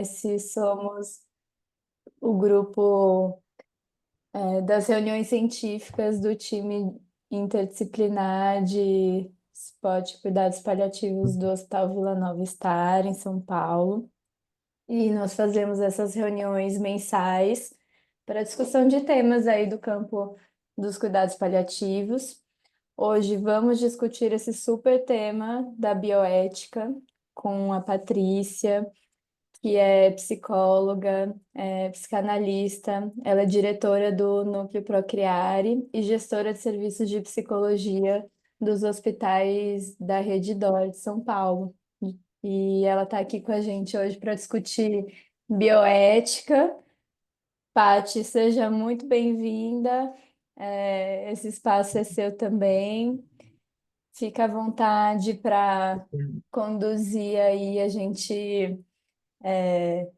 Se somos o grupo das reuniões científicas do time interdisciplinar de esporte e cuidados paliativos do Hospital Vila Nova Star, em São Paulo. E nós fazemos essas reuniões mensais para discussão de temas aí do campo dos cuidados paliativos. Hoje vamos discutir esse super tema da bioética com a Patrícia, que é psicóloga, psicanalista. Ela é diretora do Núcleo Procriare e gestora de serviços de psicologia dos hospitais da Rede D'Or de São Paulo. E ela está aqui com a gente hoje para discutir bioética. Pati, seja muito bem-vinda. Esse espaço é seu também. Fica à vontade para conduzir aí a gente.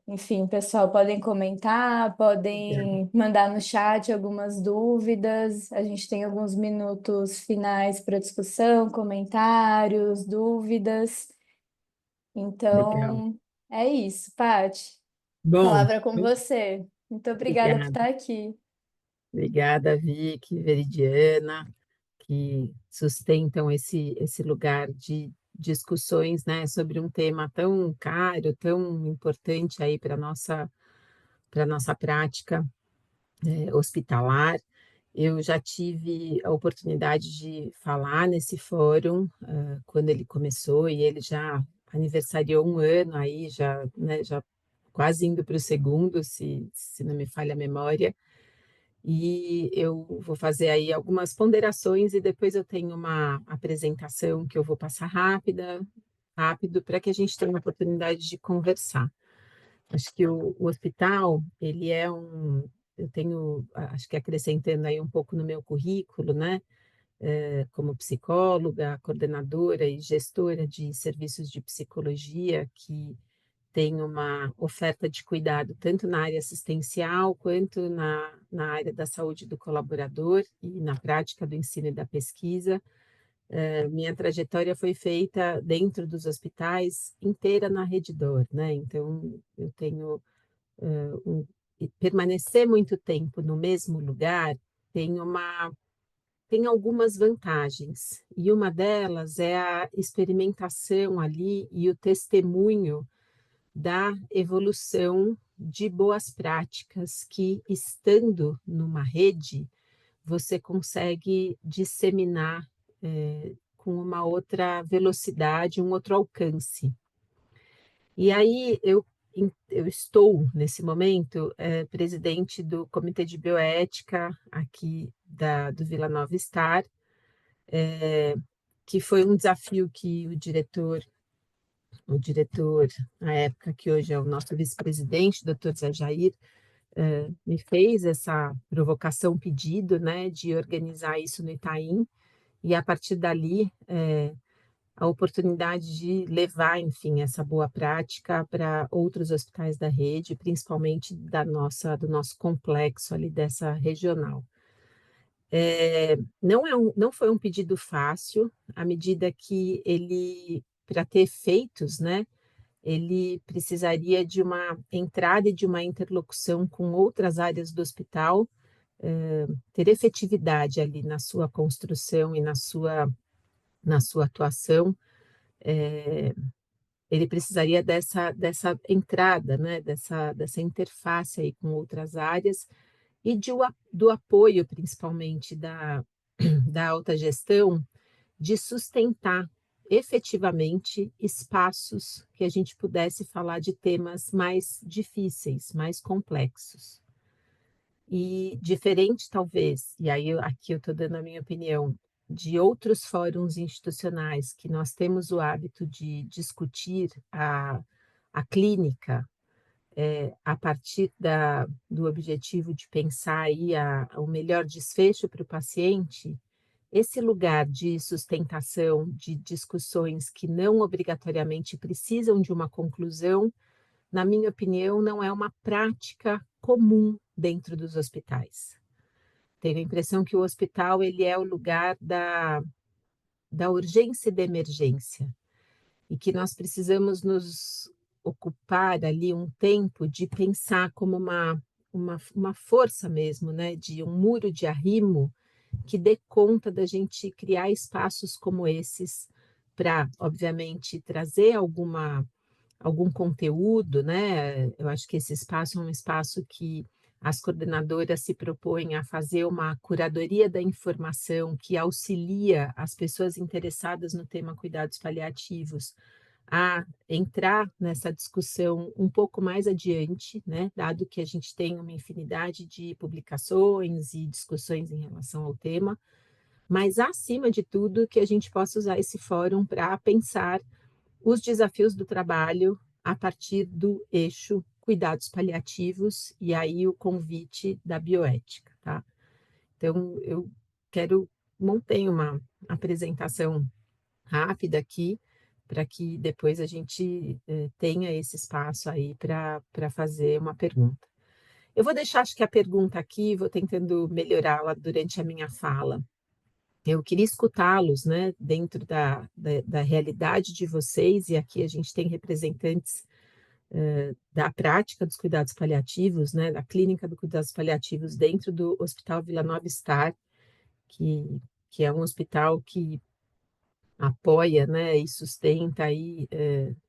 Enfim, pessoal, podem comentar, podem mandar no chat algumas dúvidas. A gente tem alguns minutos finais para discussão, comentários, dúvidas. Legal. Então, é isso, Paty. Bom, Palavra com você. Muito obrigada por obrigada. estar aqui. Obrigada, Vicky, Veridiana, que sustentam esse lugar de discussões, né, sobre um tema tão caro, tão importante aí para nossa prática hospitalar. Eu já tive a oportunidade de falar nesse fórum quando ele começou e ele já aniversariou um ano aí, já, né, já quase indo para o segundo, se não me falha a memória. E eu vou fazer aí algumas ponderações e depois eu tenho uma apresentação que eu vou passar rápido, para que a gente tenha uma oportunidade de conversar. Acho que o hospital, ele é eu tenho, acho que acrescentando aí um pouco no meu currículo, né, como psicóloga, coordenadora e gestora de serviços de psicologia, que tem uma oferta de cuidado tanto na área assistencial quanto na área da saúde do colaborador e na prática do ensino e da pesquisa. Minha trajetória foi feita dentro dos hospitais, inteira na Rede D'Or, né? Então, eu tenho e permanecer muito tempo no mesmo lugar tem tem algumas vantagens, e uma delas é a experimentação ali e o testemunho da evolução de boas práticas que, estando numa rede, você consegue disseminar com uma outra velocidade, um outro alcance. E aí eu estou, nesse momento, presidente do Comitê de Bioética aqui do Vila Nova Star, que foi um desafio que o diretor, na época, que hoje é o nosso vice-presidente, doutor Zé Jair, me fez essa provocação, pedido, né, de organizar isso no Itaim, e a partir dali, a oportunidade de levar, enfim, essa boa prática para outros hospitais da rede, principalmente do nosso complexo ali dessa regional. Não foi um pedido fácil, à medida que ele, para ter efeitos, né, ele precisaria de uma entrada e de uma interlocução com outras áreas do hospital, ter efetividade ali na sua construção e na sua atuação. Ele precisaria dessa entrada, né, dessa interface aí com outras áreas e do apoio, principalmente da alta gestão, de sustentar efetivamente espaços que a gente pudesse falar de temas mais difíceis, mais complexos. E diferente, talvez, e aí aqui eu estou dando a minha opinião, de outros fóruns institucionais que nós temos o hábito de discutir a clínica, a partir do objetivo de pensar aí o melhor desfecho para o paciente. Esse lugar de sustentação, de discussões que não obrigatoriamente precisam de uma conclusão, na minha opinião, não é uma prática comum dentro dos hospitais. Tenho a impressão que o hospital ele é o lugar da urgência e da emergência, e que nós precisamos ocupar ali um tempo de pensar como uma força mesmo, né, de um muro de arrimo que dê conta da gente criar espaços como esses para, obviamente, trazer algum conteúdo, né? Eu acho que esse espaço é um espaço que as coordenadoras se propõem a fazer uma curadoria da informação que auxilia as pessoas interessadas no tema cuidados paliativos a entrar nessa discussão um pouco mais adiante, né? Dado que a gente tem uma infinidade de publicações e discussões em relação ao tema, mas acima de tudo que a gente possa usar esse fórum para pensar os desafios do trabalho a partir do eixo cuidados paliativos e aí o convite da bioética, tá? Então, eu quero, montei uma apresentação rápida aqui, para que depois a gente tenha esse espaço aí para fazer uma pergunta. Eu vou deixar, acho que a pergunta aqui, vou tentando melhorá-la durante a minha fala. Eu queria escutá-los, né, dentro da realidade de vocês, e aqui a gente tem representantes da prática dos cuidados paliativos, né, da clínica dos cuidados paliativos dentro do Hospital Vila Nova Star, que é um hospital que apoia, né, e sustenta aí,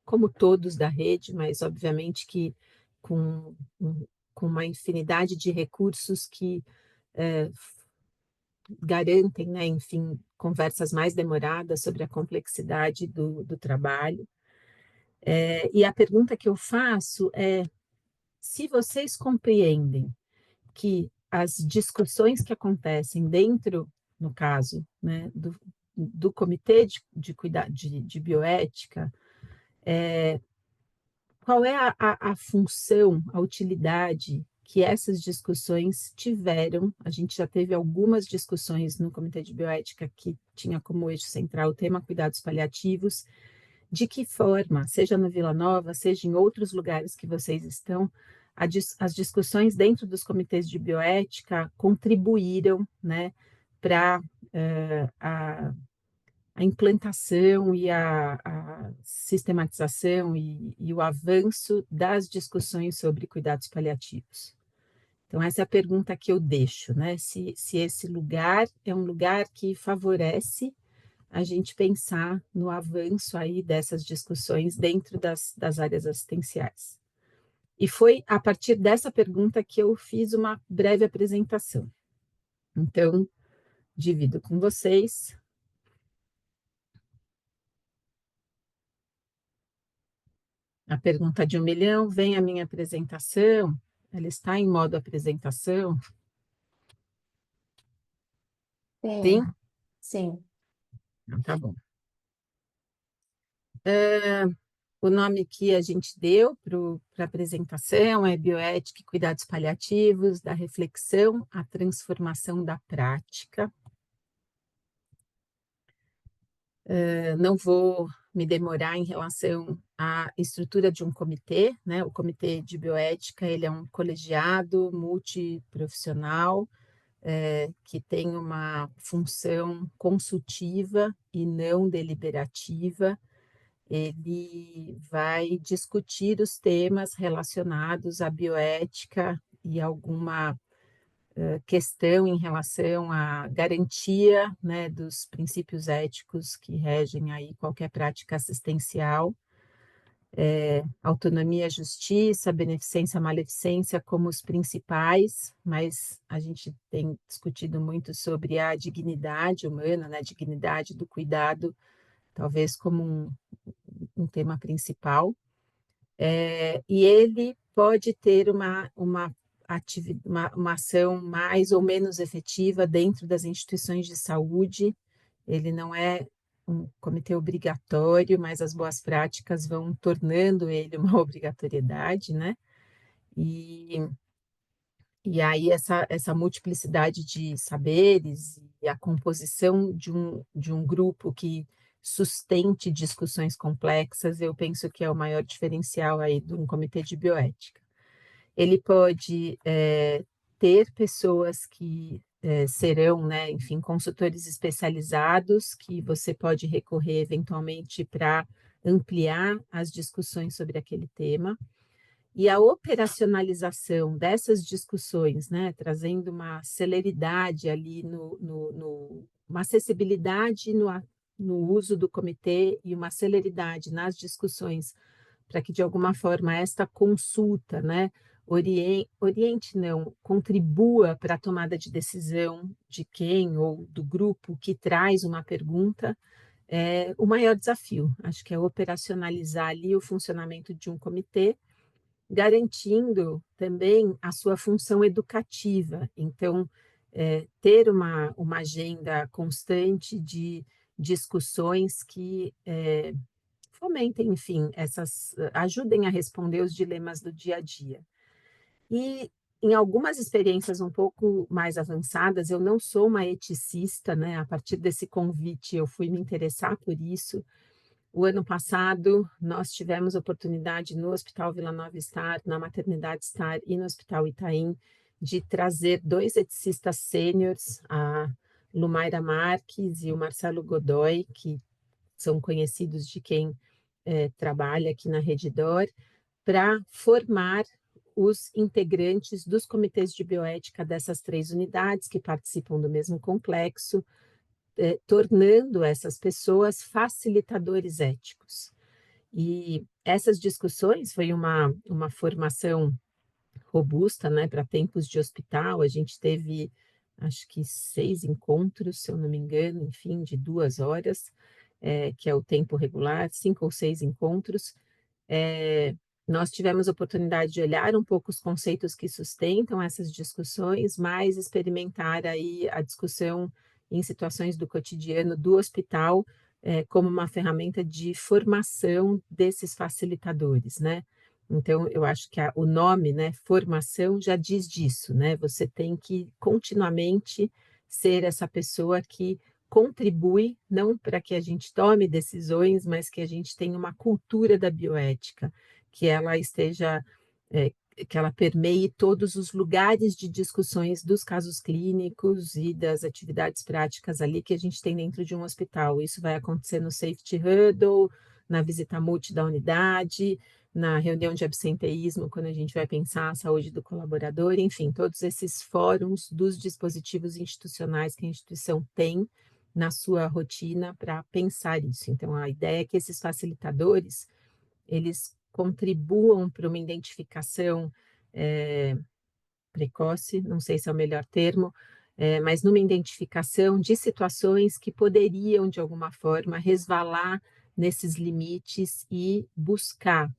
como todos da rede, mas obviamente que com, com uma infinidade de recursos que eh, garantem, né, enfim, conversas mais demoradas sobre a complexidade do trabalho. E a pergunta que eu faço é se vocês compreendem que as discussões que acontecem dentro, no caso, né, do Comitê de Bioética, qual é a função, a utilidade que essas discussões tiveram? A gente já teve algumas discussões no Comitê de Bioética que tinha como eixo central o tema cuidados paliativos. De que forma, seja no Vila Nova, seja em outros lugares que vocês estão, as discussões dentro dos comitês de bioética contribuíram, né, para a implantação e a sistematização e o avanço das discussões sobre cuidados paliativos. Então, essa é a pergunta que eu deixo, né? Se esse lugar é um lugar que favorece a gente pensar no avanço aí dessas discussões dentro das áreas assistenciais. E foi a partir dessa pergunta que eu fiz uma breve apresentação. Então, divido com vocês. A pergunta de 1 milhão, vem a minha apresentação, ela está em modo apresentação? Sim? Sim, sim. Então, tá bom. O nome que a gente deu para a apresentação é Bioética e Cuidados Paliativos, da reflexão à transformação da prática. Não vou me demorar em relação à estrutura de um comitê, né? O Comitê de Bioética, ele é um colegiado multiprofissional, que tem uma função consultiva e não deliberativa. Ele vai discutir os temas relacionados à bioética e alguma questão em relação à garantia, né, dos princípios éticos que regem aí qualquer prática assistencial, autonomia, justiça, beneficência, maledicência como os principais, mas a gente tem discutido muito sobre a dignidade humana, né, a dignidade do cuidado, talvez como um tema principal. E ele pode ter uma ação mais ou menos efetiva dentro das instituições de saúde. Ele não é um comitê obrigatório, mas as boas práticas vão tornando ele uma obrigatoriedade, né? E, e aí essa multiplicidade de saberes e a composição de um grupo que sustente discussões complexas, eu penso que é o maior diferencial aí de um comitê de bioética. Ele pode ter pessoas que serão, né, enfim, consultores especializados que você pode recorrer eventualmente para ampliar as discussões sobre aquele tema, e a operacionalização dessas discussões, né, trazendo uma celeridade ali uma acessibilidade no uso do comitê e uma celeridade nas discussões, para que, de alguma forma, esta consulta, né, oriente não, contribua para a tomada de decisão de quem ou do grupo que traz uma pergunta, é o maior desafio. Acho que é operacionalizar ali o funcionamento de um comitê, garantindo também a sua função educativa. Então, ter uma agenda constante de discussões que fomentem, enfim, ajudem a responder os dilemas do dia a dia. E em algumas experiências um pouco mais avançadas, eu não sou uma eticista, né? A partir desse convite, eu fui me interessar por isso. O ano passado, nós tivemos oportunidade no Hospital Vila Nova Star, na Maternidade Star e no Hospital Itaim, de trazer dois eticistas sêniores, a Lumaira Marques e o Marcelo Godoy, que são conhecidos de quem trabalha aqui na Redditor, para formar os integrantes dos comitês de bioética dessas 3 unidades que participam do mesmo complexo, tornando essas pessoas facilitadores éticos. E essas discussões foi uma formação robusta, né, para tempos de hospital. A gente teve, acho que 6 encontros, se eu não me engano, enfim, de 2 horas, que é o tempo regular, 5 ou 6 encontros. É, nós tivemos oportunidade de olhar um pouco os conceitos que sustentam essas discussões, mas experimentar aí a discussão em situações do cotidiano do hospital, como uma ferramenta de formação desses facilitadores, né? Então, eu acho que o nome, né, formação, já diz disso, né? Você tem que continuamente ser essa pessoa que contribui, não para que a gente tome decisões, mas que a gente tenha uma cultura da bioética, que ela esteja, que ela permeie todos os lugares de discussões dos casos clínicos e das atividades práticas ali que a gente tem dentro de um hospital. Isso vai acontecer no Safety Huddle, na visita multi da unidade, na reunião de absenteísmo, quando a gente vai pensar a saúde do colaborador, enfim, todos esses fóruns dos dispositivos institucionais que a instituição tem na sua rotina para pensar isso. Então, a ideia é que esses facilitadores, eles contribuam para uma identificação precoce, não sei se é o melhor termo, mas numa identificação de situações que poderiam, de alguma forma, resvalar nesses limites e buscar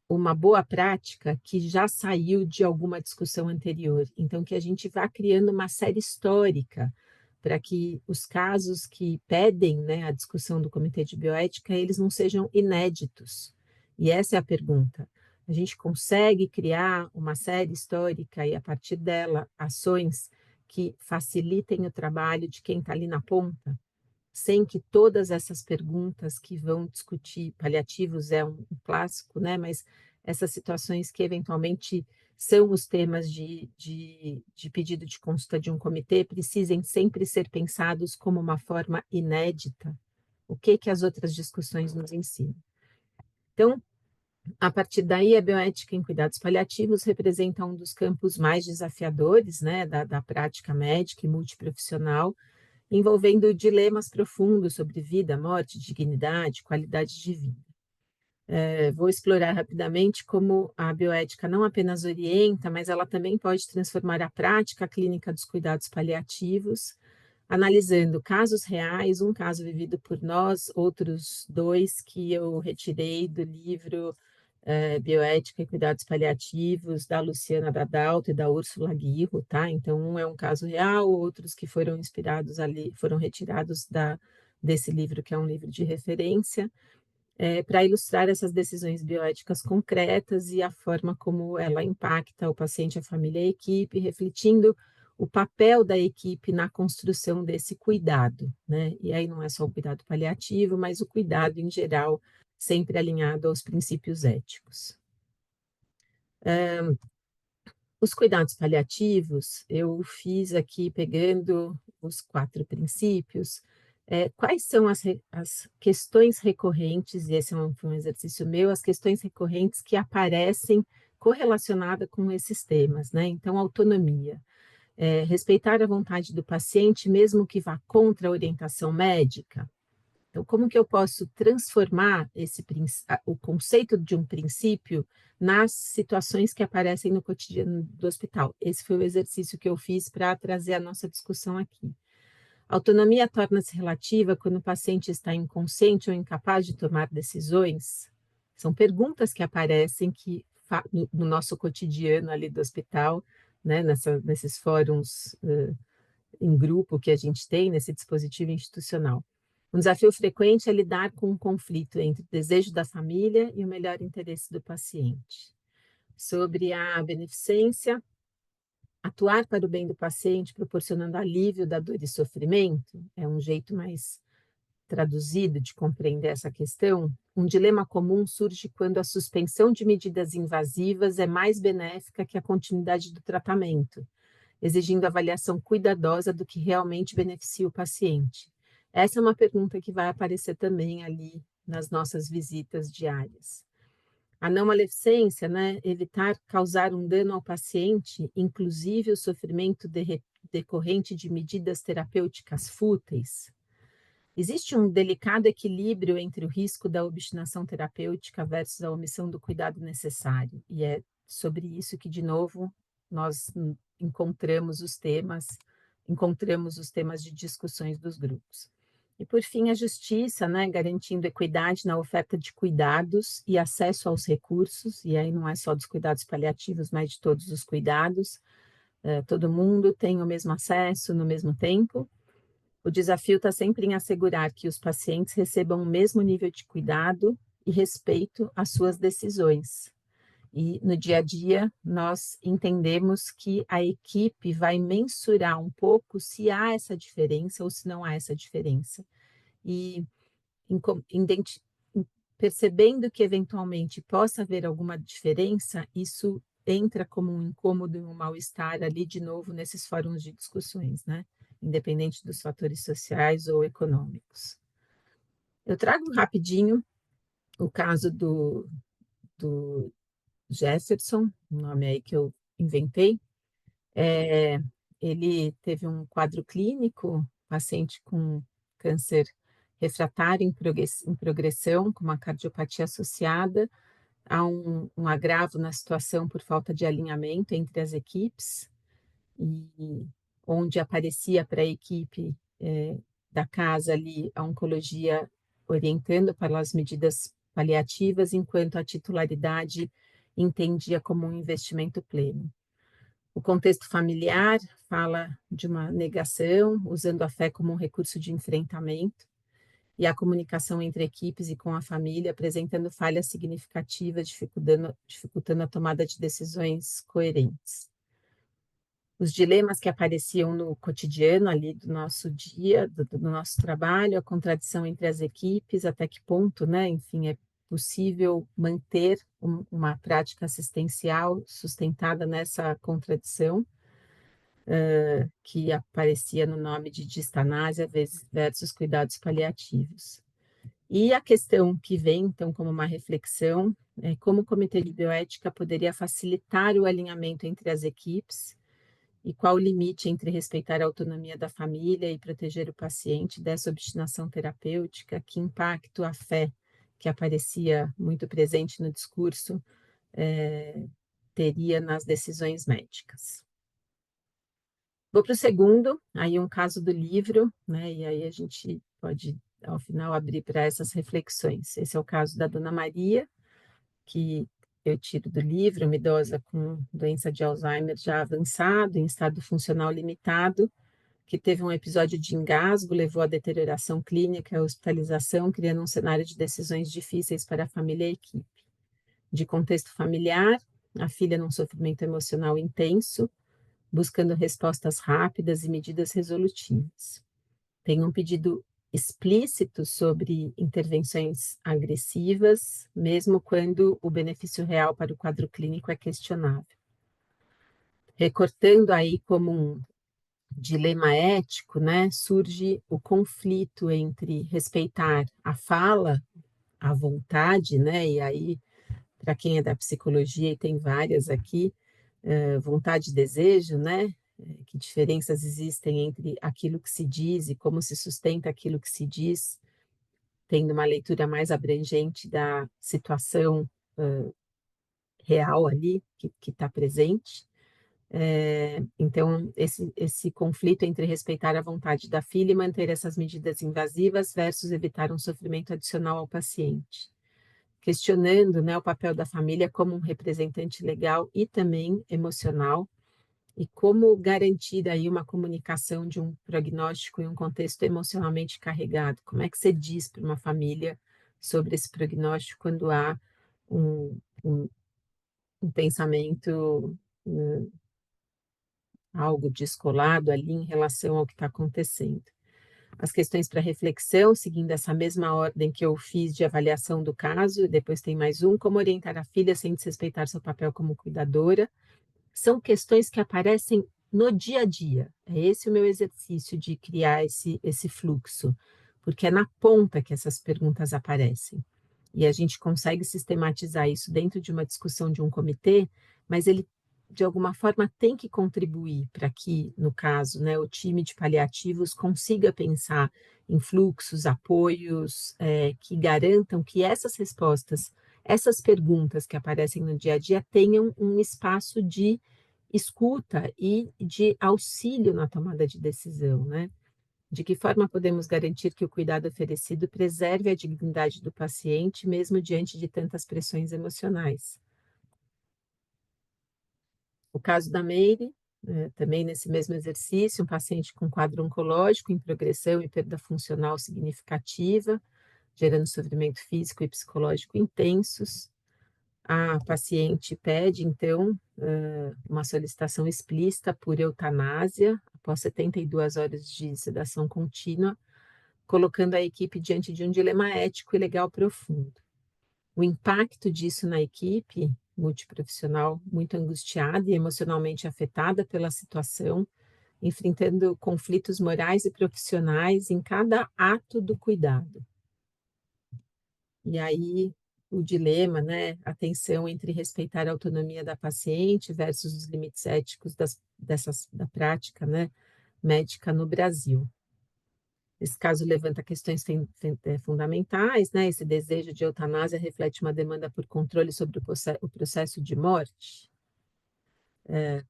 uma boa prática que já saiu de alguma discussão anterior. Então, que a gente vá criando uma série histórica para que os casos que pedem, né, a discussão do Comitê de Bioética, eles não sejam inéditos. E essa é a pergunta. A gente consegue criar uma série histórica e, a partir dela, ações que facilitem o trabalho de quem está ali na ponta? Sem que todas essas perguntas que vão discutir, paliativos é um clássico, né? Mas essas situações que eventualmente são os temas de pedido de consulta de um comitê precisem sempre ser pensados como uma forma inédita. O que as outras discussões nos ensinam? Então, a partir daí, a bioética em cuidados paliativos representa um dos campos mais desafiadores, né, da prática médica e multiprofissional, envolvendo dilemas profundos sobre vida, morte, dignidade, qualidade de vida. Vou explorar rapidamente como a bioética não apenas orienta, mas ela também pode transformar a prática clínica dos cuidados paliativos, analisando casos reais, um caso vivido por nós, outros 2 que eu retirei do livro Bioética e Cuidados Paliativos, da Luciana Dadalto e da Úrsula Guirro, tá? Então, um é um caso real, outros que foram inspirados ali, foram retirados desse livro, que é um livro de referência, para ilustrar essas decisões bioéticas concretas e a forma como ela impacta o paciente, a família e a equipe, refletindo o papel da equipe na construção desse cuidado, né? E aí não é só o cuidado paliativo, mas o cuidado em geral, sempre alinhado aos princípios éticos. Os cuidados paliativos, eu fiz aqui pegando os 4 princípios, Quais são as questões recorrentes, e esse foi um exercício meu, as questões recorrentes que aparecem correlacionadas com esses temas, né? Então, autonomia, respeitar a vontade do paciente, mesmo que vá contra a orientação médica. Então, como que eu posso transformar o conceito de um princípio nas situações que aparecem no cotidiano do hospital? Esse foi o exercício que eu fiz para trazer a nossa discussão aqui. A autonomia torna-se relativa quando o paciente está inconsciente ou incapaz de tomar decisões? São perguntas que aparecem no nosso cotidiano ali do hospital, né, nesses fóruns em grupo que a gente tem, nesse dispositivo institucional. Um desafio frequente é lidar com um conflito entre o desejo da família e o melhor interesse do paciente. Sobre a beneficência, atuar para o bem do paciente, proporcionando alívio da dor e sofrimento, é um jeito mais traduzido de compreender essa questão. Um dilema comum surge quando a suspensão de medidas invasivas é mais benéfica que a continuidade do tratamento, exigindo avaliação cuidadosa do que realmente beneficia o paciente. Essa é uma pergunta que vai aparecer também ali nas nossas visitas diárias. A não maleficência, né? Evitar causar um dano ao paciente, inclusive o sofrimento decorrente de medidas terapêuticas fúteis. Existe um delicado equilíbrio entre o risco da obstinação terapêutica versus a omissão do cuidado necessário. E é sobre isso que, de novo, nós encontramos os temas de discussões dos grupos. E, por fim, a justiça, né, garantindo equidade na oferta de cuidados e acesso aos recursos, e aí não é só dos cuidados paliativos, mas de todos os cuidados. Todo mundo tem o mesmo acesso no mesmo tempo. O desafio está sempre em assegurar que os pacientes recebam o mesmo nível de cuidado e respeito às suas decisões. E no dia a dia, nós entendemos que a equipe vai mensurar um pouco se há essa diferença ou se não há essa diferença. E percebendo que eventualmente possa haver alguma diferença, isso entra como um incômodo e um mal-estar ali de novo nesses fóruns de discussões, né? Independente dos fatores sociais ou econômicos. Eu trago rapidinho o caso do Jefferson, um nome aí que eu inventei. Ele teve um quadro clínico, paciente com câncer refratário em progressão, com uma cardiopatia associada, há um agravo na situação por falta de alinhamento entre as equipes, e onde aparecia para a equipe da casa ali a oncologia orientando para as medidas paliativas, enquanto a titularidade entendia como um investimento pleno. O contexto familiar fala de uma negação, usando a fé como um recurso de enfrentamento, e a comunicação entre equipes e com a família apresentando falhas significativas, dificultando a tomada de decisões coerentes. Os dilemas que apareciam no cotidiano ali do nosso dia, do nosso trabalho, a contradição entre as equipes, até que ponto, né, enfim, é possível manter uma prática assistencial sustentada nessa contradição, que aparecia no nome de distanásia versus cuidados paliativos. E a questão que vem, então, como uma reflexão, é como o Comitê de Bioética poderia facilitar o alinhamento entre as equipes e qual o limite entre respeitar a autonomia da família e proteger o paciente dessa obstinação terapêutica, que impacto a fé, que aparecia muito presente no discurso, teria nas decisões médicas. Vou para o segundo, aí um caso do livro, né, e aí a gente pode, ao final, abrir para essas reflexões. Esse é o caso da Dona Maria, que eu tiro do livro, uma idosa com doença de Alzheimer já avançado, em estado funcional limitado, que teve um episódio de engasgo, levou à deterioração clínica e à hospitalização, criando um cenário de decisões difíceis para a família e a equipe. De contexto familiar, a filha num sofrimento emocional intenso, buscando respostas rápidas e medidas resolutivas. Tem um pedido explícito sobre intervenções agressivas, mesmo quando o benefício real para o quadro clínico é questionável. Recortando aí como dilema ético, né, surge o conflito entre respeitar a fala, a vontade, né, e aí, para quem é da psicologia, e tem várias aqui, vontade e desejo, né, que diferenças existem entre aquilo que se diz e como se sustenta aquilo que se diz, tendo uma leitura mais abrangente da situação real ali, que está presente. Então, esse conflito entre respeitar a vontade da filha e manter essas medidas invasivas versus evitar um sofrimento adicional ao paciente. Questionando, né, o papel da família como um representante legal e também emocional, e como garantir aí uma comunicação de um prognóstico em um contexto emocionalmente carregado. Como é que você diz para uma família sobre esse prognóstico quando há um, um, um pensamento algo descolado ali em relação ao que está acontecendo. As questões para reflexão, seguindo essa mesma ordem que eu fiz de avaliação do caso, depois tem mais um, como orientar a filha sem desrespeitar seu papel como cuidadora. São questões que aparecem no dia a dia. É esse o meu exercício de criar esse fluxo, porque é na ponta que essas perguntas aparecem. E a gente consegue sistematizar isso dentro de uma discussão de um comitê, mas ele, de alguma forma, tem que contribuir para que, no caso, né, o time de paliativos consiga pensar em fluxos, apoios, que garantam que essas respostas, essas perguntas que aparecem no dia a dia tenham um espaço de escuta e de auxílio na tomada de decisão, né? De que forma podemos garantir que o cuidado oferecido preserve a dignidade do paciente, mesmo diante de tantas pressões emocionais? O caso da Meire, também nesse mesmo exercício, um paciente com quadro oncológico em progressão e perda funcional significativa, gerando sofrimento físico e psicológico intensos. A paciente pede, então, uma solicitação explícita por eutanásia, após 72 horas de sedação contínua, colocando a equipe diante de um dilema ético e legal profundo. O impacto disso na equipe multiprofissional, muito angustiada e emocionalmente afetada pela situação, enfrentando conflitos morais e profissionais em cada ato do cuidado. E aí o dilema, né, a tensão entre respeitar a autonomia da paciente versus os limites éticos da prática, né, médica no Brasil. Esse caso levanta questões fundamentais, né? Esse desejo de eutanásia reflete uma demanda por controle sobre o processo de morte.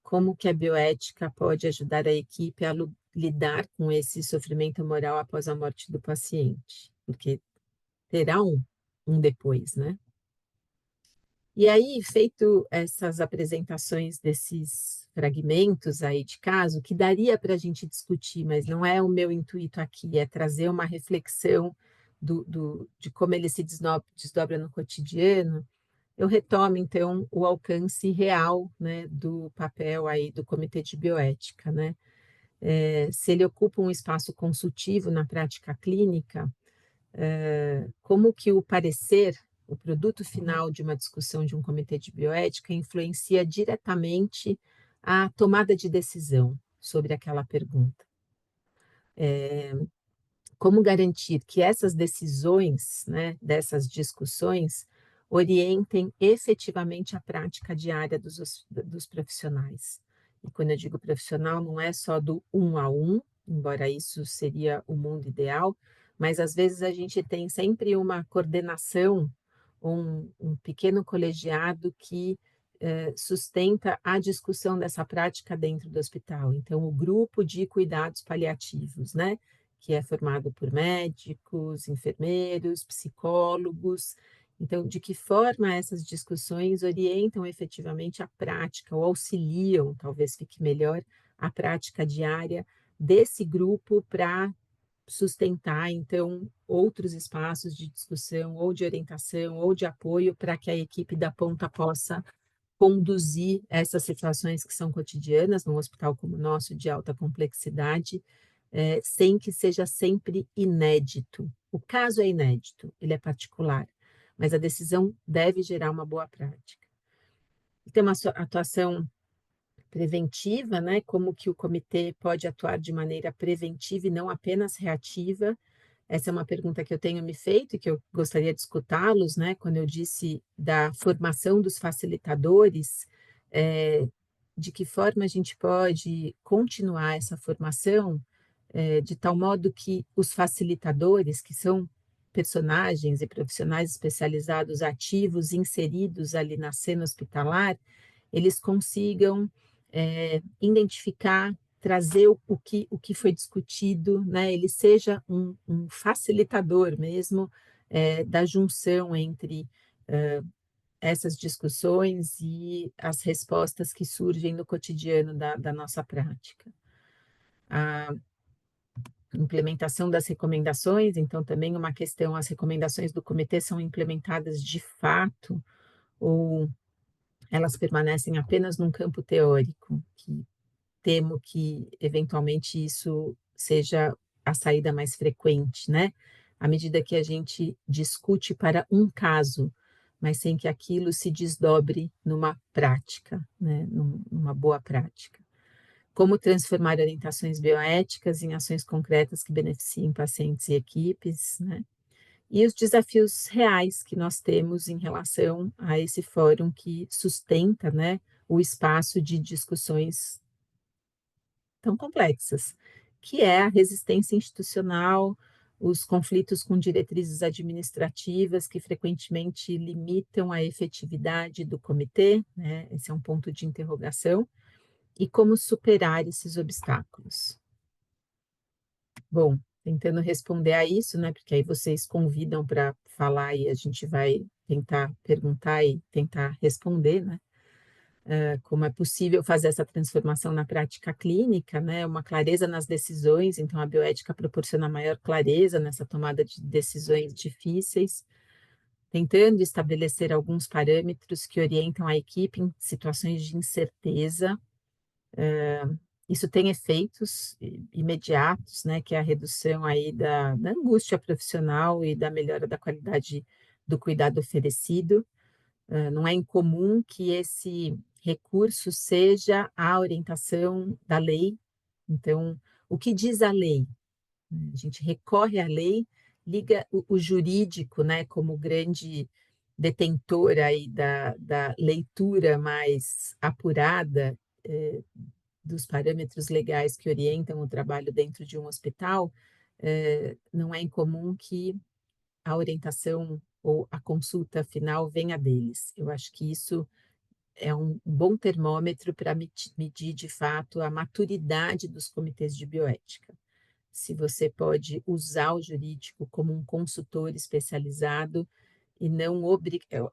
Como que a bioética pode ajudar a equipe a lidar com esse sofrimento moral após a morte do paciente? Porque terá um depois, né? E aí, feito essas apresentações desses fragmentos aí de caso, que daria para a gente discutir, mas não é o meu intuito aqui, é trazer uma reflexão de como ele se desdobra no cotidiano, eu retomo, então, o alcance real, né, do papel aí do Comitê de Bioética, né? Se ele ocupa um espaço consultivo na prática clínica, como que o parecer, o produto final de uma discussão de um comitê de bioética influencia diretamente a tomada de decisão sobre aquela pergunta. Como garantir que essas decisões, né, dessas discussões, orientem efetivamente a prática diária dos profissionais. E quando eu digo profissional, não é só do um a um, embora isso seria o mundo ideal, mas às vezes a gente tem sempre uma coordenação, um pequeno colegiado que sustenta a discussão dessa prática dentro do hospital. Então, o grupo de cuidados paliativos, né? Que é formado por médicos, enfermeiros, psicólogos. Então, de que forma essas discussões orientam efetivamente a prática, ou auxiliam, talvez fique melhor, a prática diária desse grupo para sustentar, então, outros espaços de discussão, ou de orientação, ou de apoio, para que a equipe da ponta possa conduzir essas situações que são cotidianas num hospital como o nosso, de alta complexidade, sem que seja sempre inédito. O caso é inédito, ele é particular, mas a decisão deve gerar uma boa prática. Tem uma atuação preventiva, né? Como que o comitê pode atuar de maneira preventiva e não apenas reativa. Essa é uma pergunta que eu tenho me feito e que eu gostaria de escutá-los, né? Quando eu disse da formação dos facilitadores, de que forma a gente pode continuar essa formação, de tal modo que os facilitadores, que são personagens e profissionais especializados ativos, inseridos ali na cena hospitalar, eles consigam identificar, trazer o que foi discutido, né? Ele seja um facilitador mesmo da junção entre essas discussões e as respostas que surgem no cotidiano da nossa prática. A implementação das recomendações, então também uma questão, as recomendações do comitê são implementadas de fato ou elas permanecem apenas num campo teórico, que temo que eventualmente isso seja a saída mais frequente, né? À medida que a gente discute para um caso, mas sem que aquilo se desdobre numa prática, né? Numa boa prática. Como transformar orientações bioéticas em ações concretas que beneficiem pacientes e equipes, né? E os desafios reais que nós temos em relação a esse fórum que sustenta, né, o espaço de discussões tão complexas, que é a resistência institucional, os conflitos com diretrizes administrativas que frequentemente limitam a efetividade do comitê, né? Esse é um ponto de interrogação, e como superar esses obstáculos. Bom, tentando responder a isso, né? Porque aí vocês convidam para falar e a gente vai tentar perguntar e tentar responder, né? Como é possível fazer essa transformação na prática clínica, né? Uma clareza nas decisões, então a bioética proporciona maior clareza nessa tomada de decisões difíceis, tentando estabelecer alguns parâmetros que orientam a equipe em situações de incerteza. Isso tem efeitos imediatos, né? Que é a redução aí da angústia profissional e da melhora da qualidade do cuidado oferecido. Não é incomum que esse recurso seja a orientação da lei. Então, o que diz a lei? A gente recorre à lei, liga o jurídico, né, como grande detentor aí da leitura mais apurada dos parâmetros legais que orientam o trabalho dentro de um hospital. Não é incomum que a orientação ou a consulta final venha deles. Eu acho que isso é um bom termômetro para medir, de fato, a maturidade dos comitês de bioética. Se você pode usar o jurídico como um consultor especializado e não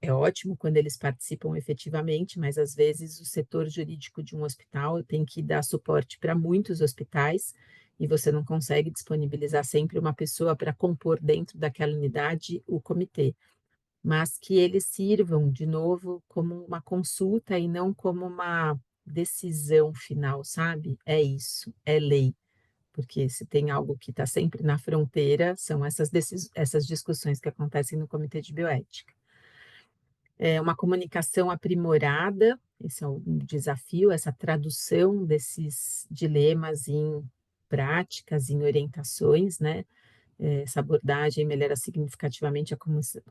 é ótimo quando eles participam efetivamente, mas às vezes o setor jurídico de um hospital tem que dar suporte para muitos hospitais e você não consegue disponibilizar sempre uma pessoa para compor dentro daquela unidade o comitê, mas que eles sirvam, de novo, como uma consulta e não como uma decisão final, sabe? É isso, é lei. Porque se tem algo que está sempre na fronteira, são essas discussões que acontecem no Comitê de Bioética. É uma comunicação aprimorada, esse é um desafio, essa tradução desses dilemas em práticas, em orientações, né? Essa abordagem melhora significativamente a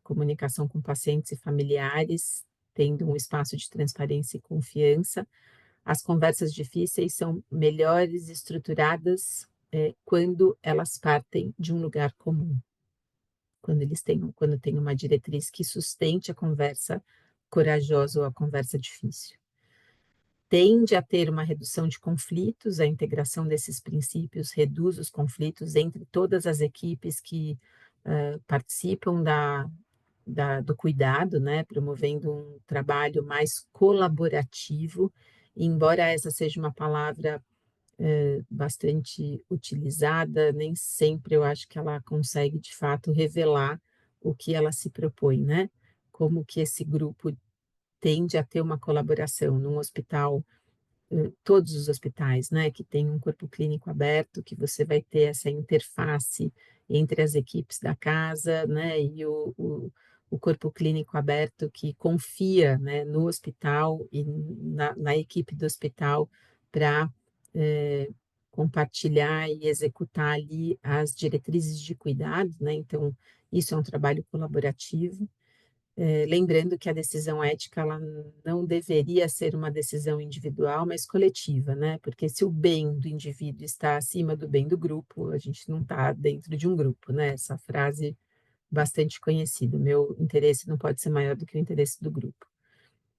comunicação com pacientes e familiares, tendo um espaço de transparência e confiança. As conversas difíceis são melhores estruturadas quando elas partem de um lugar comum, quando tem uma diretriz que sustente a conversa corajosa ou a conversa difícil. Tende a ter uma redução de conflitos, a integração desses princípios reduz os conflitos entre todas as equipes que participam do cuidado, né, promovendo um trabalho mais colaborativo, e embora essa seja uma palavra bastante utilizada, nem sempre eu acho que ela consegue de fato revelar o que ela se propõe, né? Como que esse grupo tende a ter uma colaboração num hospital, todos os hospitais, né, que tem um corpo clínico aberto, que você vai ter essa interface entre as equipes da casa, né, e o corpo clínico aberto que confia, né, no hospital e na equipe do hospital para compartilhar e executar ali as diretrizes de cuidado, né? Então, isso é um trabalho colaborativo. Lembrando que a decisão ética ela não deveria ser uma decisão individual, mas coletiva, né? Porque se o bem do indivíduo está acima do bem do grupo, a gente não está dentro de um grupo, né? Essa frase bastante conhecida, meu interesse não pode ser maior do que o interesse do grupo.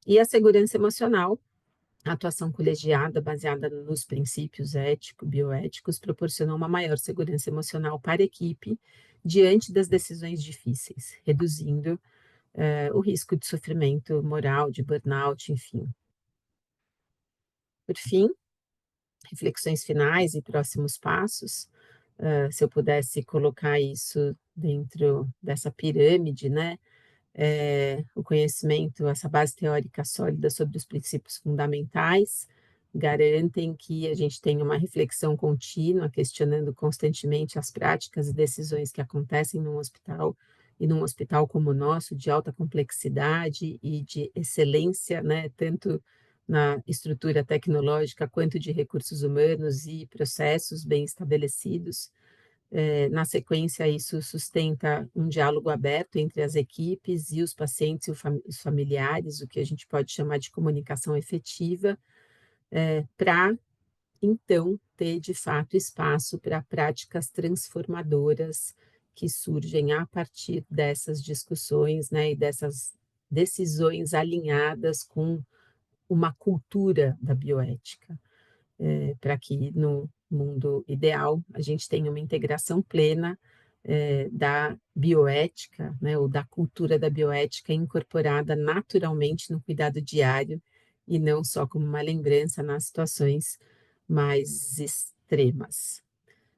E a segurança emocional, a atuação colegiada baseada nos princípios bioéticos, proporciona uma maior segurança emocional para a equipe diante das decisões difíceis, reduzindo o risco de sofrimento moral, de burnout, enfim. Por fim, reflexões finais e próximos passos. Se eu pudesse colocar isso dentro dessa pirâmide, né? O conhecimento, essa base teórica sólida sobre os princípios fundamentais, garantem que a gente tenha uma reflexão contínua, questionando constantemente as práticas e decisões que acontecem num hospital, e num hospital como o nosso, de alta complexidade e de excelência, né, tanto na estrutura tecnológica quanto de recursos humanos e processos bem estabelecidos. Na sequência, isso sustenta um diálogo aberto entre as equipes e os pacientes e os familiares, o que a gente pode chamar de comunicação efetiva, para então ter de fato espaço para práticas transformadoras que surgem a partir dessas discussões, né, e dessas decisões alinhadas com uma cultura da bioética, para que no mundo ideal a gente tenha uma integração plena da bioética, né, ou da cultura da bioética incorporada naturalmente no cuidado diário e não só como uma lembrança nas situações mais extremas.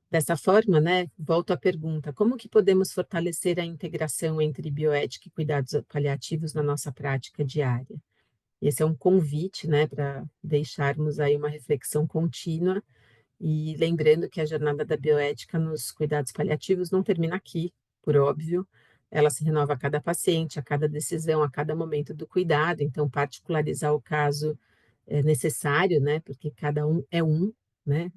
Dessa forma, né, volto à pergunta, como que podemos fortalecer a integração entre bioética e cuidados paliativos na nossa prática diária? Esse é um convite, né, para deixarmos aí uma reflexão contínua e lembrando que a jornada da bioética nos cuidados paliativos não termina aqui, por óbvio, ela se renova a cada paciente, a cada decisão, a cada momento do cuidado, então particularizar o caso é necessário, né, porque cada um é um, né,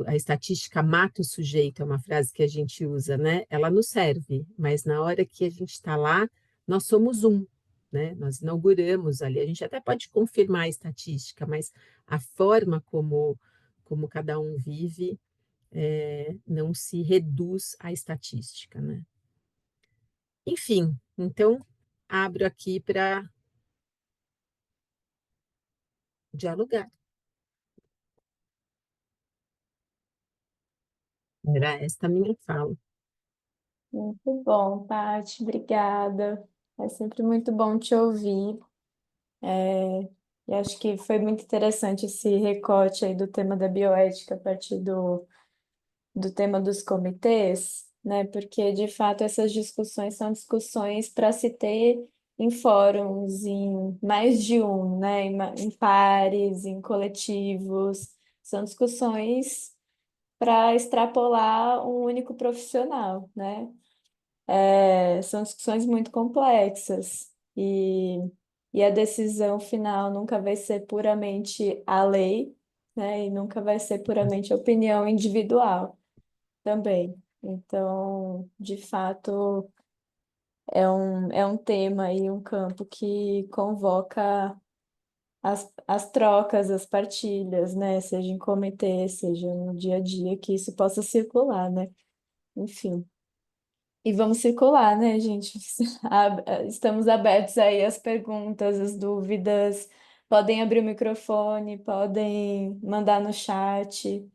a estatística mata o sujeito, é uma frase que a gente usa, né, ela nos serve, mas na hora que a gente está lá, nós somos um, né, nós inauguramos ali, a gente até pode confirmar a estatística, mas a forma como cada um vive, não se reduz à estatística, né? Enfim, então abro aqui para dialogar. Era esta a minha fala. Muito bom, Paty, obrigada. É sempre muito bom te ouvir. É, e acho que foi muito interessante esse recorte aí do tema da bioética a partir do tema dos comitês, né? Porque, de fato, essas discussões são discussões para se ter em fóruns, em mais de um, né? Em pares, em coletivos. São discussões para extrapolar um único profissional, né? São discussões muito complexas e a decisão final nunca vai ser puramente a lei, né? E nunca vai ser puramente a opinião individual também. Então, de fato, é um tema e um campo que convoca as trocas, as partilhas, né? Seja em comitê, seja no dia a dia, que isso possa circular, né? Enfim. E vamos circular, né, gente? Estamos abertos aí às perguntas, às dúvidas. Podem abrir o microfone, podem mandar no chat,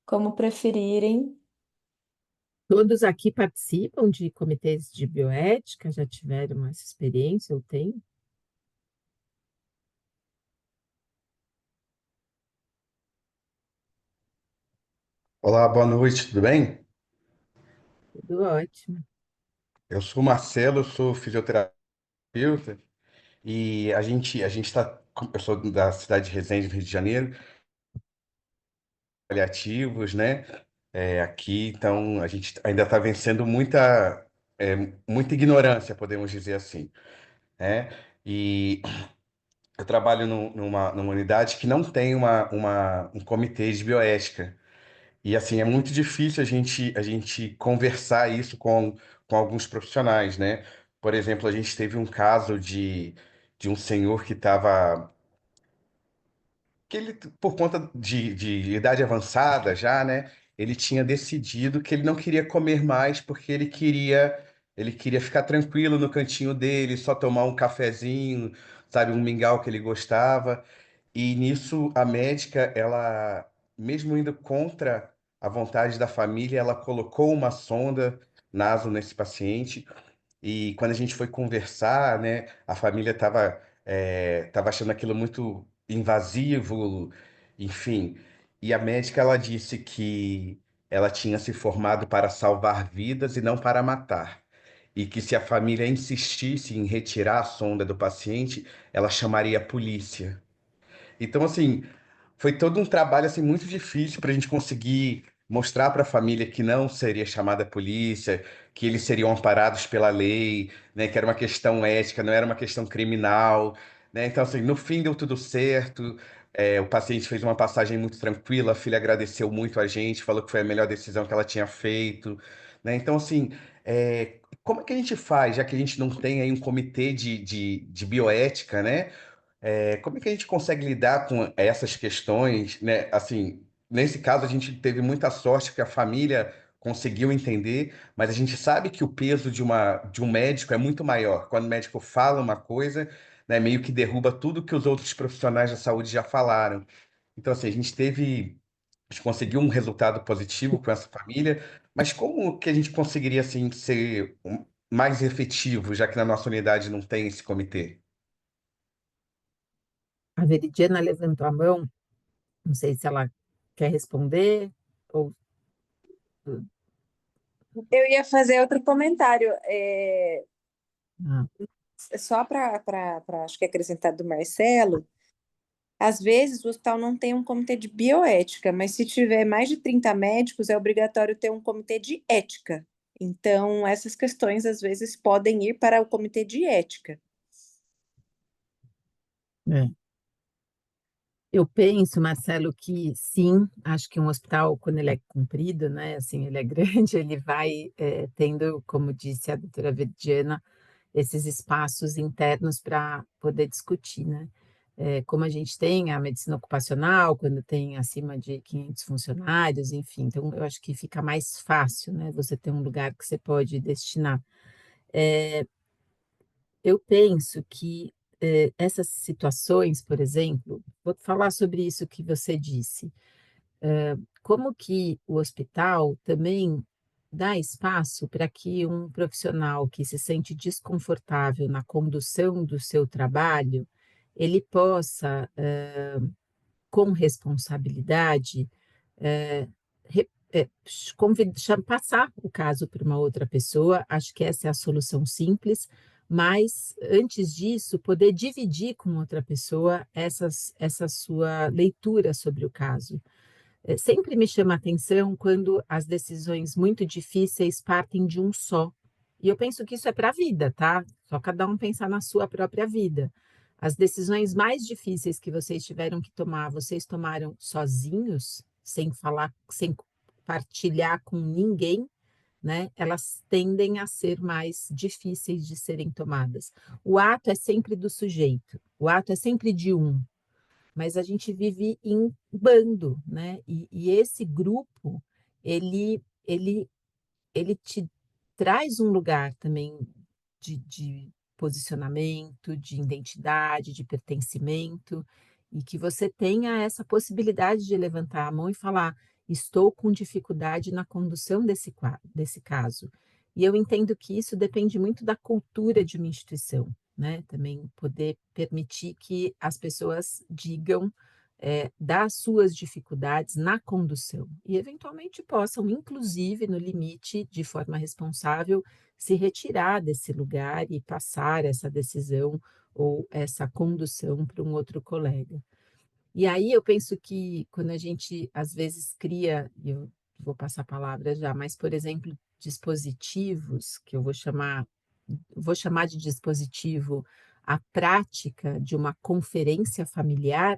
como preferirem. Todos aqui participam de comitês de bioética, já tiveram essa experiência ou têm? Olá, boa noite, tudo bem? Tudo ótimo. Eu sou o Marcelo, eu sou fisioterapeuta e a gente está, eu sou da cidade de Resende, no Rio de Janeiro, paliativos, né? Aqui, então, a gente ainda está vencendo muita. muita ignorância, podemos dizer assim, né? E eu trabalho numa unidade que não tem um comitê de bioética. E assim, é muito difícil a gente conversar isso com alguns profissionais, né? Por exemplo, a gente teve um caso de um senhor que ele, por conta de idade avançada já, né? Ele tinha decidido que ele não queria comer mais porque ele queria ficar tranquilo no cantinho dele, só tomar um cafezinho, sabe, um mingau que ele gostava. E nisso a médica, ela, mesmo indo contra a vontade da família, ela colocou uma sonda naso nesse paciente. E quando a gente foi conversar, né, a família tava achando aquilo muito invasivo, enfim. E a médica, ela disse que ela tinha se formado para salvar vidas e não para matar. E que se a família insistisse em retirar a sonda do paciente, ela chamaria a polícia. Então, assim, foi todo um trabalho assim muito difícil para a gente conseguir mostrar para a família que não seria chamada a polícia, que eles seriam amparados pela lei, né, que era uma questão ética, não era uma questão criminal, né? Então, assim, no fim deu tudo certo. O paciente fez uma passagem muito tranquila, a filha agradeceu muito a gente, falou que foi a melhor decisão que ela tinha feito, né? Então, assim, como é que a gente faz, já que a gente não tem aí um comitê de bioética, né? Como é que a gente consegue lidar com essas questões, né? Assim, nesse caso a gente teve muita sorte que a família conseguiu entender, mas a gente sabe que o peso de um médico é muito maior. Quando o médico fala uma coisa, né, meio que derruba tudo que os outros profissionais da saúde já falaram. Então, assim, a gente conseguiu um resultado positivo com essa família, mas como que a gente conseguiria, assim, ser mais efetivo, já que na nossa unidade não tem esse comitê? A Veridiana levantou a mão, não sei se ela quer responder ou... Eu ia fazer outro comentário, Ah, só para acho que acrescentar do Marcelo. Às vezes o hospital não tem um comitê de bioética, mas se tiver mais de 30 médicos, é obrigatório ter um comitê de ética. Então, essas questões às vezes podem ir para o comitê de ética. é. Eu penso, Marcelo, que sim, acho que um hospital, quando ele é comprido, né, assim, ele é grande, ele vai tendo, como disse a doutora Verdiana, esses espaços internos para poder discutir, né? Como a gente tem a medicina ocupacional, quando tem acima de 500 funcionários, enfim, então eu acho que fica mais fácil, né, você ter um lugar que você pode destinar. Eu penso que essas situações, por exemplo, vou falar sobre isso que você disse, como que o hospital também dá espaço para que um profissional que se sente desconfortável na condução do seu trabalho, ele possa, com responsabilidade, eh, passar o caso para uma outra pessoa. Acho que essa é a solução simples, mas antes disso, poder dividir com outra pessoa essa sua leitura sobre o caso. Sempre me chama a atenção quando as decisões muito difíceis partem de um só. E eu penso que isso é para a vida, tá? Só cada um pensar na sua própria vida. As decisões mais difíceis que vocês tiveram que tomar, vocês tomaram sozinhos, sem falar, sem partilhar com ninguém, né? Elas tendem a ser mais difíceis de serem tomadas. O ato é sempre do sujeito, o ato é sempre de um, mas a gente vive em bando, né? E esse grupo, ele, ele te traz um lugar também de posicionamento, de identidade, de pertencimento, e que você tenha essa possibilidade de levantar a mão e falar: estou com dificuldade na condução desse caso. E eu entendo que isso depende muito da cultura de uma instituição, né? Também poder permitir que as pessoas digam das suas dificuldades na condução e, eventualmente, possam, inclusive, no limite, de forma responsável, se retirar desse lugar e passar essa decisão ou essa condução para um outro colega. E aí eu penso que quando a gente, às vezes, cria, e eu vou passar a palavra já, mas, por exemplo, dispositivos, que eu vou chamar de dispositivo a prática de uma conferência familiar,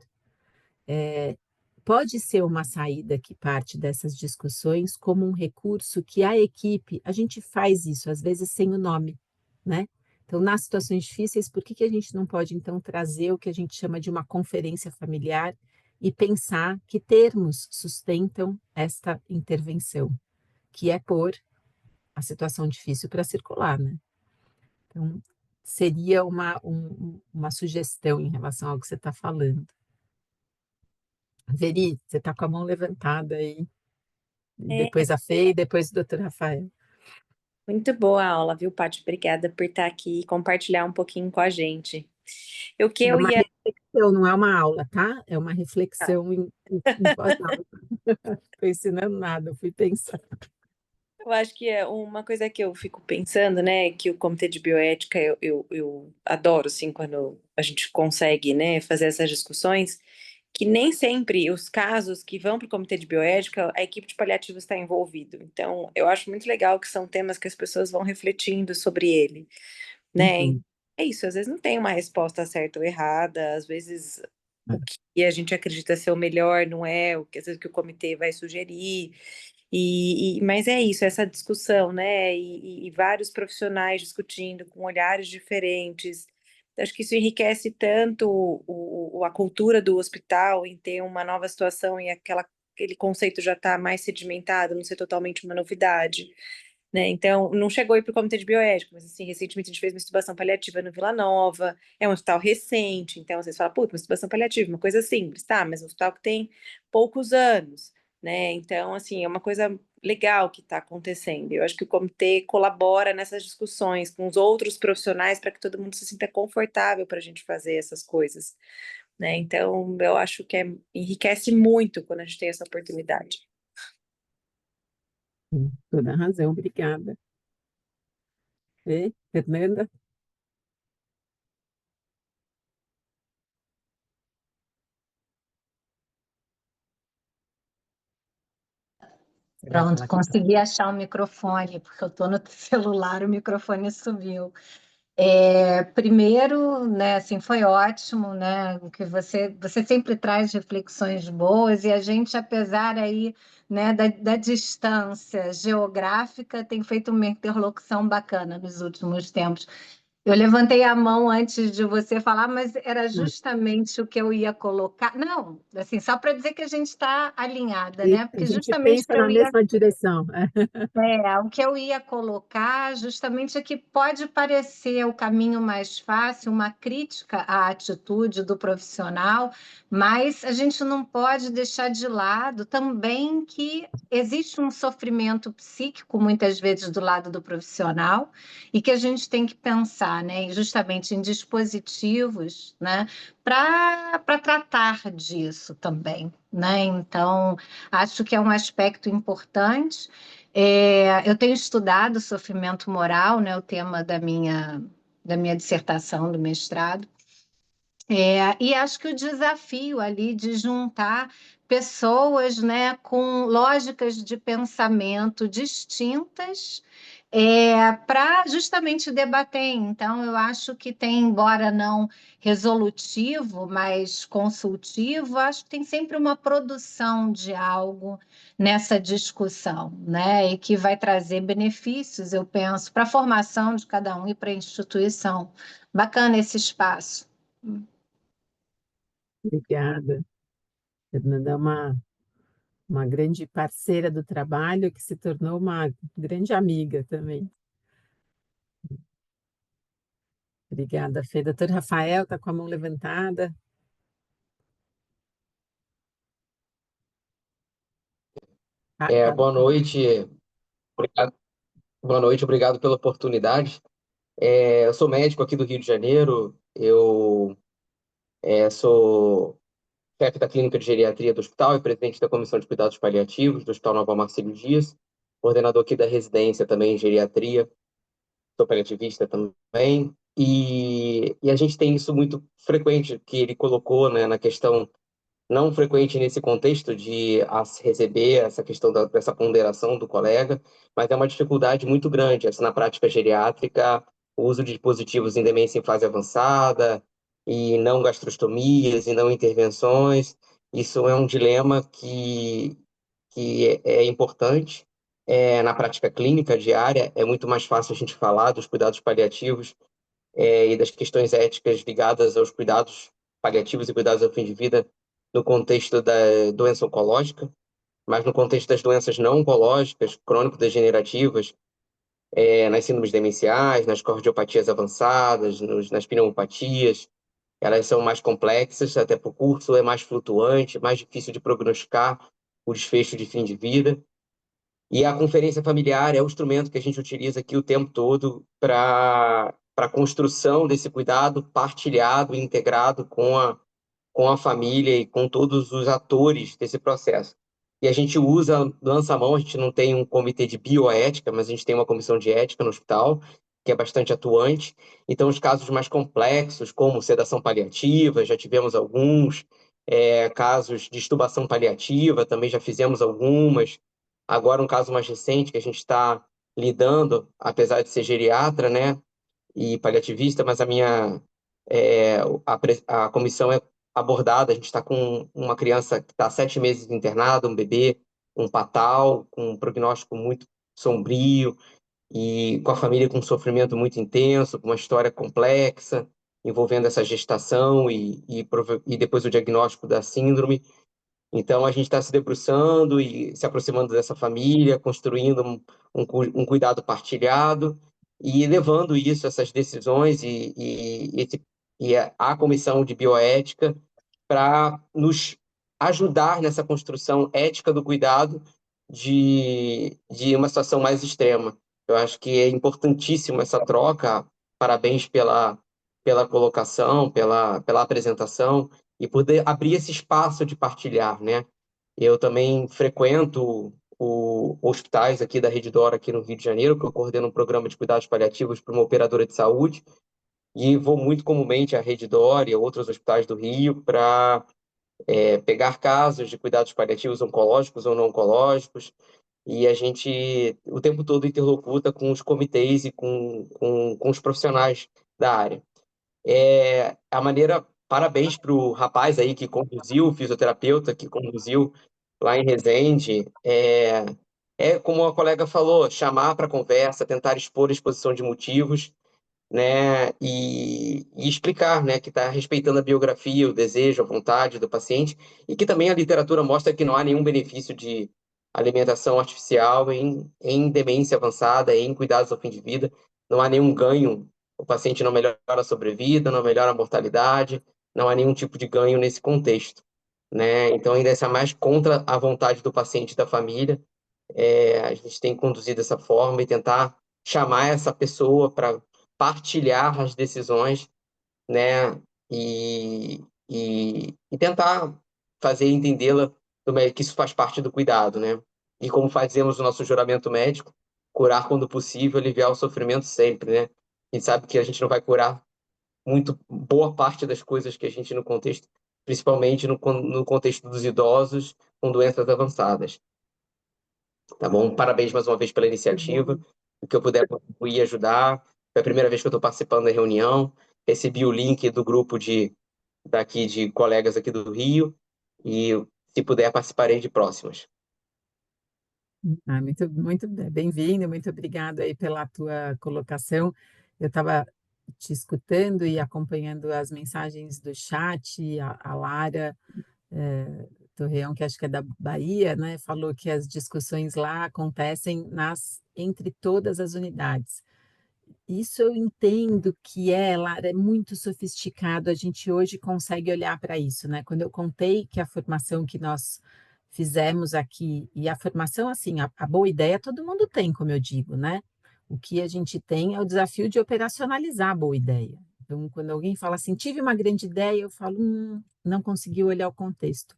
pode ser uma saída que parte dessas discussões como um recurso que a equipe, a gente faz isso, às vezes sem o nome, né? Então, nas situações difíceis, por que que a gente não pode, então, trazer o que a gente chama de uma conferência familiar e pensar que termos sustentam esta intervenção, que é pôr a situação difícil para circular, né? Então, seria uma sugestão em relação ao que você está falando. Veri, você está com a mão levantada aí. E É, depois a Fê e depois o doutor Rafael. muito boa a aula, viu, Paty? Obrigada por estar aqui e compartilhar um pouquinho com a gente. O que É eu uma ia. reflexão, não é uma aula, tá? É uma reflexão em voz alta. Estou ensinando nada, eu fui pensar. Eu acho que é uma coisa que eu fico pensando, né, que o Comitê de Bioética eu adoro, assim, quando a gente consegue, né, fazer essas discussões, que nem sempre os casos que vão para o Comitê de Bioética, a equipe de paliativos está envolvido. Então, eu acho muito legal que são temas que as pessoas vão refletindo sobre ele, né? Uhum. É isso, às vezes não tem uma resposta certa ou errada, às vezes o que a gente acredita ser o melhor não é o que às vezes que o comitê vai sugerir. Mas é isso, essa discussão, né? E vários profissionais discutindo com olhares diferentes. Acho que isso enriquece tanto a cultura do hospital em ter uma nova situação e aquele conceito já está mais sedimentado, não ser totalmente uma novidade, né? Então, não chegou aí para o comitê de bioética, mas assim, recentemente a gente fez uma intubação paliativa no Vila Nova, é um hospital recente, então vocês falam, putz, uma intubação paliativa, uma coisa simples, tá? Mas um hospital que tem poucos anos, né? Então, assim, é uma coisa legal que está acontecendo. Eu acho que o comitê colabora nessas discussões com os outros profissionais para que todo mundo se sinta confortável para a gente fazer essas coisas, né? Então, eu acho que enriquece muito quando a gente tem essa oportunidade. Toda a razão, obrigada. E, Fernanda? Será que Pronto, ela consegui achar o microfone, porque eu estou no celular, o microfone subiu. Primeiro, né, assim, foi ótimo, né, o que você sempre traz reflexões boas e a gente, apesar aí, né, da distância geográfica, tem feito uma interlocução bacana nos últimos tempos. Eu levantei a mão antes de você falar, mas era justamente o que eu ia colocar. Não, assim, só para dizer que a gente está alinhada, né? a Porque gente justamente o pensa que eu na ia mesma direção. o que eu ia colocar justamente é que pode parecer o caminho mais fácil, uma crítica à atitude do profissional, mas a gente não pode deixar de lado também que existe um sofrimento psíquico, muitas vezes, do lado do profissional, e que a gente tem que pensar, né, justamente em dispositivos, né, para tratar disso também, né? Então, acho que é um aspecto importante. Eu tenho estudado sofrimento moral, né, o tema da minha dissertação, do mestrado, e acho que o desafio ali de juntar pessoas, né, com lógicas de pensamento distintas, para justamente debater. Então, eu acho que tem, embora não resolutivo, mas consultivo, acho que tem sempre uma produção de algo nessa discussão, né, e que vai trazer benefícios, eu penso, para a formação de cada um e para a instituição. Bacana esse espaço. Obrigada. Fernanda é uma grande parceira do trabalho que se tornou uma grande amiga também. Obrigada, Fê. Doutor Rafael está com a mão levantada. Boa noite, obrigado, boa noite, obrigado pela oportunidade. Eu sou médico aqui do Rio de Janeiro, eu sou chefe da clínica de geriatria do hospital e presidente da comissão de cuidados paliativos do Hospital Nova Marcílio Dias, coordenador aqui da residência também em geriatria, sou paliativista também, e a gente tem isso muito frequente, que ele colocou, né, na questão não frequente nesse contexto de receber essa questão dessa ponderação do colega, mas é uma dificuldade muito grande. Essa, na prática geriátrica, o uso de dispositivos em demência em fase avançada, e não gastrostomias, e não intervenções, isso é um dilema que é importante. Na prática clínica diária, é muito mais fácil a gente falar dos cuidados paliativos e das questões éticas ligadas aos cuidados paliativos e cuidados ao fim de vida no contexto da doença oncológica, mas no contexto das doenças não oncológicas, crônico-degenerativas, nas síndromes demenciais, nas cardiopatias avançadas, nas pneumopatias, elas são mais complexas, até por curso é mais flutuante, mais difícil de prognosticar o desfecho de fim de vida. E a conferência familiar é o instrumento que a gente utiliza aqui o tempo todo para a construção desse cuidado partilhado e integrado com a família e com todos os atores desse processo. E a gente lança a mão, a gente não tem um comitê de bioética, mas a gente tem uma comissão de ética no hospital, que é bastante atuante. Então, os casos mais complexos, como sedação paliativa, já tivemos alguns, casos de extubação paliativa, também já fizemos algumas. Agora, um caso mais recente que a gente está lidando, apesar de ser geriatra, né, e paliativista, mas é, a comissão é abordada. A gente está com uma criança que está 7 meses internada, um bebê, um patal, com um prognóstico muito sombrio, e com a família com um sofrimento muito intenso, com uma história complexa, envolvendo essa gestação e depois o diagnóstico da síndrome. Então, a gente está se debruçando e se aproximando dessa família, construindo um cuidado partilhado e levando isso, essas decisões a comissão de bioética para nos ajudar nessa construção ética do cuidado de uma situação mais extrema. Eu acho que é importantíssimo essa troca. Parabéns pela colocação, pela apresentação e poder abrir esse espaço de partilhar, né? Eu também frequento hospitais aqui da Rede Dora, aqui no Rio de Janeiro, que eu coordeno um programa de cuidados paliativos para uma operadora de saúde, e vou muito comumente à Rede Dora e a outros hospitais do Rio para pegar casos de cuidados paliativos oncológicos ou não oncológicos, e a gente o tempo todo interlocuta com os comitês e com os profissionais da área. Parabéns para o rapaz aí que conduziu, o fisioterapeuta que conduziu lá em Resende. Como a colega falou, chamar para conversa, tentar expor a exposição de motivos, né, e explicar, né, que está respeitando a biografia, o desejo, a vontade do paciente, e que também a literatura mostra que não há nenhum benefício de alimentação artificial em demência avançada, em cuidados ao fim de vida, não há nenhum ganho, o paciente não melhora a sobrevida, não melhora a mortalidade, não há nenhum tipo de ganho nesse contexto, né? Então, ainda é mais contra a vontade do paciente e da família. A gente tem conduzido dessa forma e tentar chamar essa pessoa para partilhar as decisões, né? E tentar fazer entendê-la que isso faz parte do cuidado, né? E como fazemos o nosso juramento médico, curar quando possível, aliviar o sofrimento sempre, né? A gente sabe que a gente não vai curar muito boa parte das coisas que a gente no contexto, principalmente no contexto dos idosos com doenças avançadas. Tá bom? Parabéns mais uma vez pela iniciativa. O que eu puder contribuir e ajudar. Foi a primeira vez que eu estou participando da reunião. Recebi o link do grupo de colegas aqui do Rio e, se puder, participarei de próximas. Muito bem-vindo, muito obrigado aí pela tua colocação. Eu estava te escutando e acompanhando as mensagens do chat, a Lara Torreão, que acho que é da Bahia, né, falou que as discussões lá acontecem entre todas as unidades. Isso eu entendo que Lara, é muito sofisticado, a gente hoje consegue olhar para isso, né? Quando eu contei que a formação que nós fizemos aqui, e a formação, assim, a boa ideia todo mundo tem, como eu digo, né? O que a gente tem é o desafio de operacionalizar a boa ideia. Então, quando alguém fala assim, tive uma grande ideia, eu falo, não consegui olhar o contexto.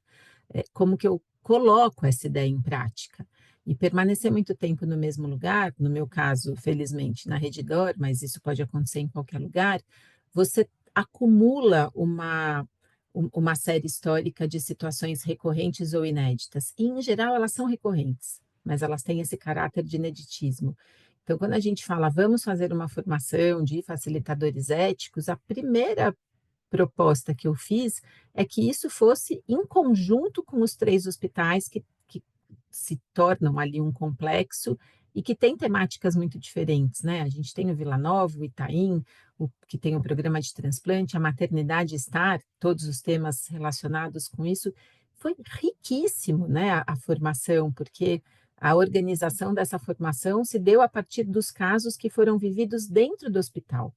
Como que eu coloco essa ideia em prática? E permanecer muito tempo no mesmo lugar, no meu caso, felizmente, na Redditor, mas isso pode acontecer em qualquer lugar, você acumula uma série histórica de situações recorrentes ou inéditas. E, em geral, elas são recorrentes, mas elas têm esse caráter de ineditismo. Então, quando a gente fala, vamos fazer uma formação de facilitadores éticos, a primeira proposta que eu fiz é que isso fosse em conjunto com os 3 hospitais que se tornam ali um complexo e que tem temáticas muito diferentes, né? A gente tem o Vila Nova, o Itaim, que tem o programa de transplante, a maternidade estar, todos os temas relacionados com isso. Foi riquíssimo, né, a formação, porque a organização dessa formação se deu a partir dos casos que foram vividos dentro do hospital.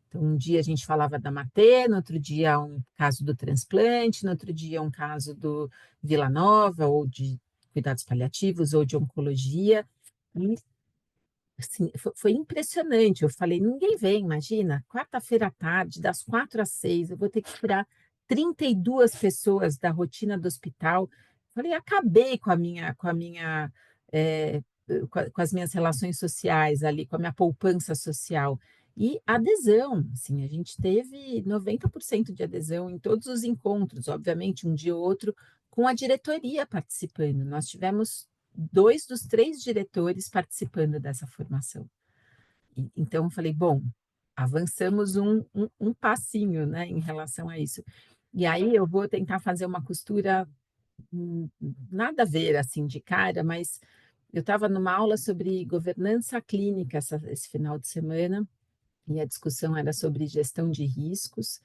Então, um dia a gente falava da mater, no outro dia um caso do transplante, no outro dia um caso do Vila Nova, ou de cuidados paliativos, ou de oncologia. E, assim, foi impressionante. Eu falei, ninguém vem, imagina, quarta-feira à tarde, das 4 às 6, eu vou ter que tirar 32 pessoas da rotina do hospital. Falei, acabei eh, com as minhas relações sociais ali, com a minha poupança social. E adesão, assim, a gente teve 90% de adesão em todos os encontros, obviamente, um dia ou outro, com a diretoria participando. Nós tivemos 2 dos 3 diretores participando dessa formação. Então, eu falei, bom, avançamos um passinho, né, em relação a isso. E aí eu vou tentar fazer uma costura, nada a ver, assim, de cara, mas eu estava numa aula sobre governança clínica esse final de semana, e a discussão era sobre gestão de riscos,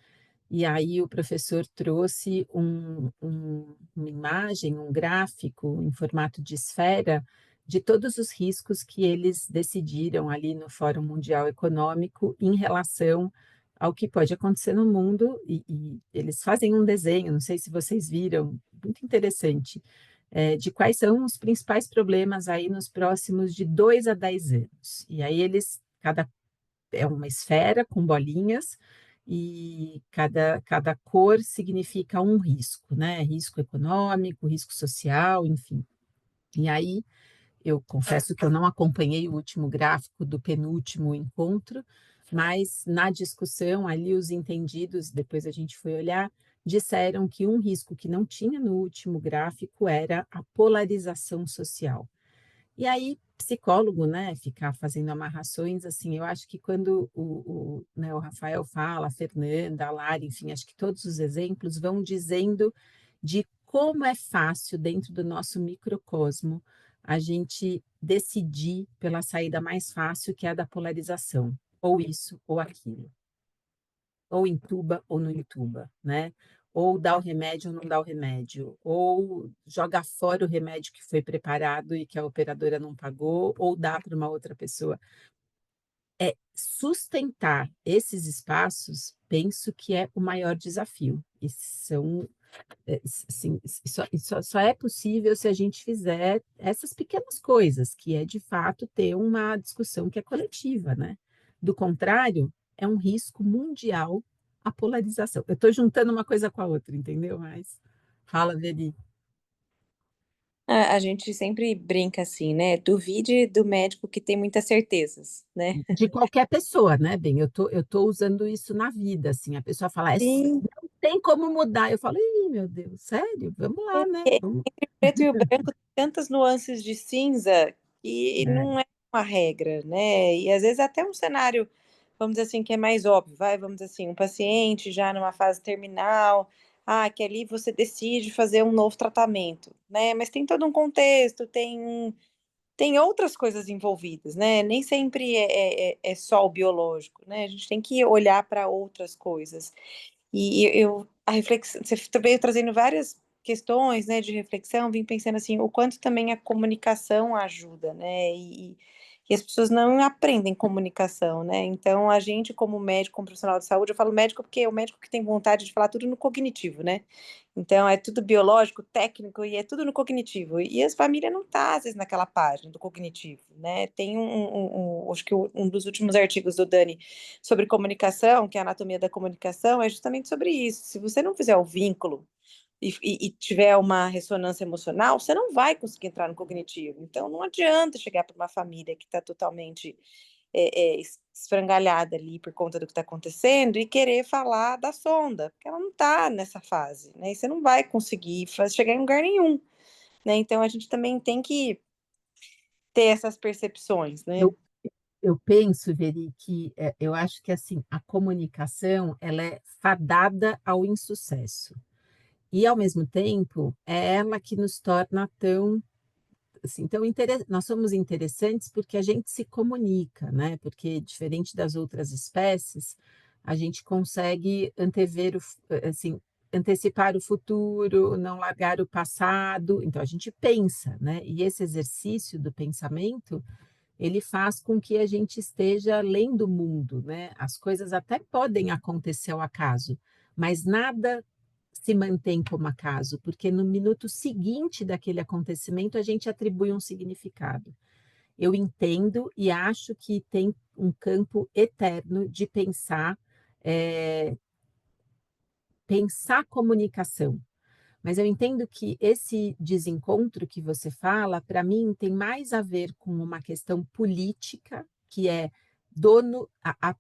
e aí o professor trouxe uma imagem, um gráfico em formato de esfera de todos os riscos que eles decidiram ali no Fórum Mundial Econômico em relação ao que pode acontecer no mundo, e eles fazem um desenho, não sei se vocês viram, muito interessante, de quais são os principais problemas aí nos próximos de 2 a 10 anos. E aí cada é uma esfera com bolinhas, e cada cor significa um risco, né? Risco econômico, risco social, enfim. E aí, eu confesso que eu não acompanhei o último gráfico do penúltimo encontro, mas na discussão ali, os entendidos, depois a gente foi olhar, disseram que um risco que não tinha no último gráfico era a polarização social. E aí, psicólogo, né, ficar fazendo amarrações, assim, eu acho que quando né, o Rafael fala, a Fernanda, a Lara, enfim, acho que todos os exemplos vão dizendo de como é fácil, dentro do nosso microcosmo, a gente decidir pela saída mais fácil, que é a da polarização, ou isso ou aquilo, ou entuba ou não entuba, né? Ou dá o remédio ou não dá o remédio, ou joga fora o remédio que foi preparado e que a operadora não pagou, ou dá para uma outra pessoa. É sustentar esses espaços, penso que é o maior desafio. E são, assim, só é possível se a gente fizer essas pequenas coisas, que é de fato ter uma discussão que é coletiva, né? Do contrário, é um risco mundial a polarização. Eu estou juntando uma coisa com a outra, entendeu? Mas fala, Veri. A gente sempre brinca assim, né? Duvide do médico que tem muitas certezas, né? De qualquer pessoa, né, bem? Eu tô usando isso na vida, assim. A pessoa fala, Sim, não tem como mudar. Eu falo, ih, meu Deus, sério? Vamos lá, né? é, Vamos. entre o preto e o branco tem tantas nuances de cinza que não é uma regra, né? E às vezes até um cenário, vamos dizer assim, que é mais óbvio, vai, vamos dizer assim, um paciente já numa fase terminal, que ali você decide fazer um novo tratamento, né? Mas tem todo um contexto, tem outras coisas envolvidas, né? Nem sempre é só o biológico, né? A gente tem que olhar para outras coisas. E a reflexão, você veio trazendo várias questões, né, de reflexão, vim pensando assim, o quanto também a comunicação ajuda, né, e as pessoas não aprendem comunicação, né, então a gente como médico, como profissional de saúde, eu falo médico porque é o médico que tem vontade de falar tudo no cognitivo, né, então é tudo biológico, técnico e é tudo no cognitivo, e as famílias não tá, às vezes, naquela página do cognitivo, né, tem acho que um dos últimos artigos do Dani sobre comunicação, que é a anatomia da comunicação, é justamente sobre isso. Se você não fizer o vínculo e tiver uma ressonância emocional, você não vai conseguir entrar no cognitivo. Então, não adianta chegar para uma família que está totalmente esfrangalhada ali por conta do que está acontecendo e querer falar da sonda, porque ela não está nessa fase, né? E você não vai conseguir chegar em lugar nenhum, né? Então a gente também tem que ter essas percepções, né? Eu penso, Veri, que eu acho que assim a comunicação ela é fadada ao insucesso e ao mesmo tempo é ela que nos torna tão assim, tão nós somos interessantes porque a gente se comunica, né? Porque diferente das outras espécies, a gente consegue antever assim, antecipar o futuro, não largar o passado. Então a gente pensa, né? E esse exercício do pensamento ele faz com que a gente esteja além do mundo, né? As coisas até podem acontecer ao acaso, mas nada se mantém como acaso, porque no minuto seguinte daquele acontecimento a gente atribui um significado. Eu entendo e acho que tem um campo eterno de pensar comunicação. Mas eu entendo que esse desencontro que você fala, para mim, tem mais a ver com uma questão política, que é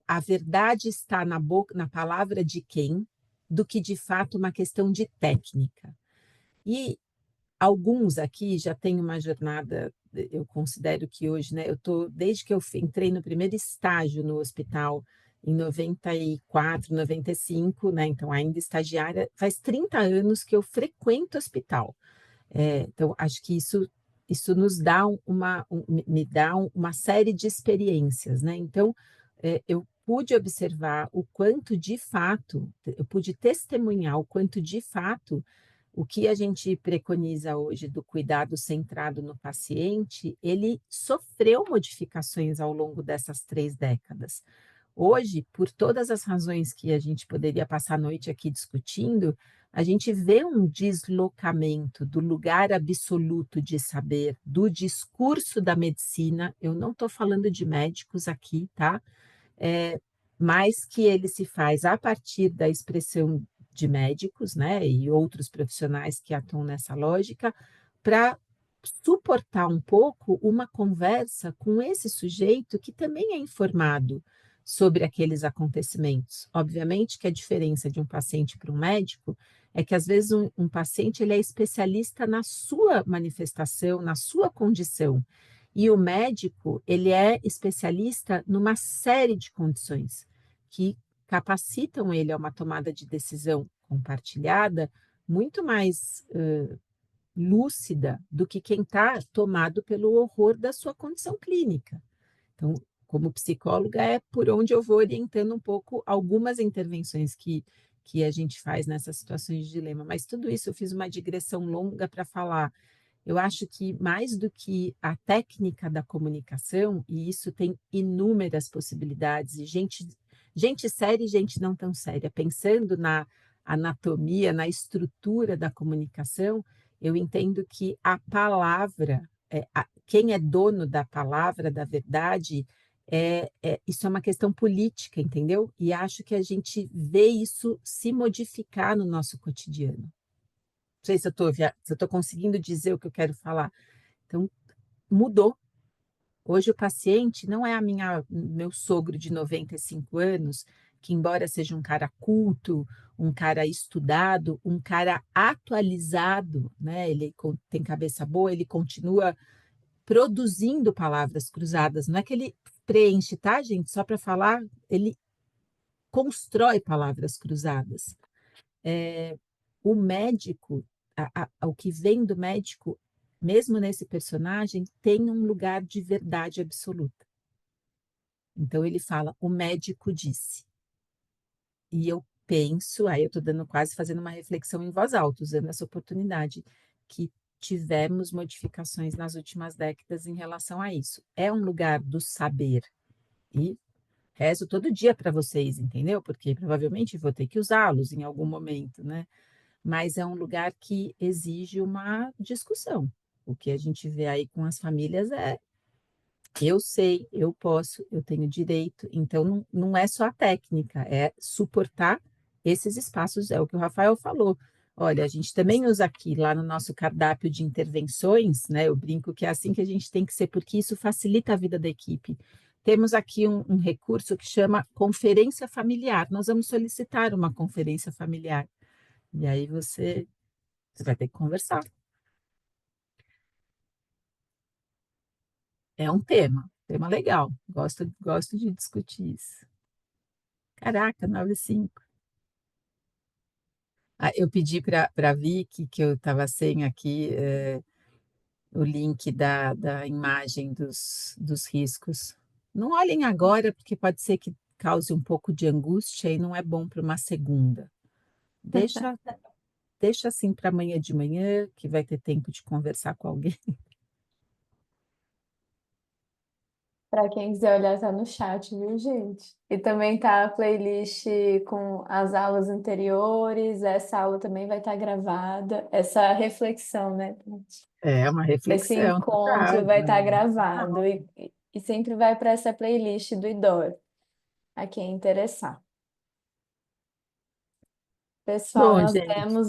a verdade está na boca, na palavra de quem, do que de fato uma questão de técnica. E alguns aqui já têm uma jornada, eu considero que hoje, né? Desde que eu entrei no primeiro estágio no hospital, em 94, 95, né? Então, ainda estagiária, faz 30 anos que eu frequento hospital. Então, acho que isso nos dá me dá uma série de experiências, né? Então, eu pude observar o quanto de fato, eu pude testemunhar o quanto de fato o que a gente preconiza hoje do cuidado centrado no paciente, ele sofreu modificações ao longo dessas 3 décadas. Hoje, por todas as razões que a gente poderia passar a noite aqui discutindo, a gente vê um deslocamento do lugar absoluto de saber, do discurso da medicina. Eu não estou falando de médicos aqui, tá? Mas que ele se faz a partir da expressão de médicos, né, e outros profissionais que atuam nessa lógica, para suportar um pouco uma conversa com esse sujeito que também é informado sobre aqueles acontecimentos. Obviamente que a diferença de um paciente para um médico é que às vezes um paciente ele é especialista na sua manifestação, na sua condição, e o médico ele é especialista numa série de condições que capacitam ele a uma tomada de decisão compartilhada muito mais lúcida do que quem está tomado pelo horror da sua condição clínica. Então, como psicóloga, é por onde eu vou orientando um pouco algumas intervenções que a gente faz nessas situações de dilema. Mas tudo isso eu fiz uma digressão longa para falar. Eu acho que mais do que a técnica da comunicação, e isso tem inúmeras possibilidades, e gente séria e gente não tão séria, pensando na anatomia, na estrutura da comunicação, eu entendo que a palavra, quem é dono da palavra, da verdade, isso é uma questão política, entendeu? E acho que a gente vê isso se modificar no nosso cotidiano. Não sei se eu estou conseguindo dizer o que eu quero falar. Então, mudou. Hoje o paciente não é meu sogro de 95 anos, que embora seja um cara culto, um cara estudado, um cara atualizado, né? Ele tem cabeça boa, ele continua produzindo palavras cruzadas. Não é que ele preenche, tá, gente? Só para falar, ele constrói palavras cruzadas. O médico, o que vem do médico, mesmo nesse personagem, tem um lugar de verdade absoluta. Então ele fala, o médico disse. E eu penso, aí eu estou fazendo uma reflexão em voz alta, usando essa oportunidade, que tivemos modificações nas últimas décadas em relação a isso. É um lugar do saber. E rezo todo dia para vocês, entendeu? Porque provavelmente vou ter que usá-los em algum momento, né? Mas é um lugar que exige uma discussão. O que a gente vê aí com as famílias é eu sei, eu posso, eu tenho direito. Então, não é só a técnica, é suportar esses espaços, é o que o Rafael falou. Olha, a gente também usa aqui, lá no nosso cardápio de intervenções, né? Eu brinco que é assim que a gente tem que ser, porque isso facilita a vida da equipe. temos aqui um recurso que chama conferência familiar. Nós vamos solicitar uma conferência familiar. E aí você vai ter que conversar. É um tema legal. Gosto de discutir isso. Caraca, 9:05. Eu pedi para a Vicky, que eu estava sem aqui, o link da imagem dos riscos. Não olhem agora, porque pode ser que cause um pouco de angústia e não é bom para uma segunda. Deixa, deixa assim para amanhã de manhã, que vai ter tempo de conversar com alguém. Para quem quiser olhar, tá no chat, viu, gente? E também tá a playlist com as aulas anteriores. Essa aula também vai estar gravada. Essa reflexão, né, Tati? É uma Esse reflexão encontro total. vai estar gravado e sempre vai para essa playlist do IDOR, a quem interessar. Pessoal, Bom, nós gente. temos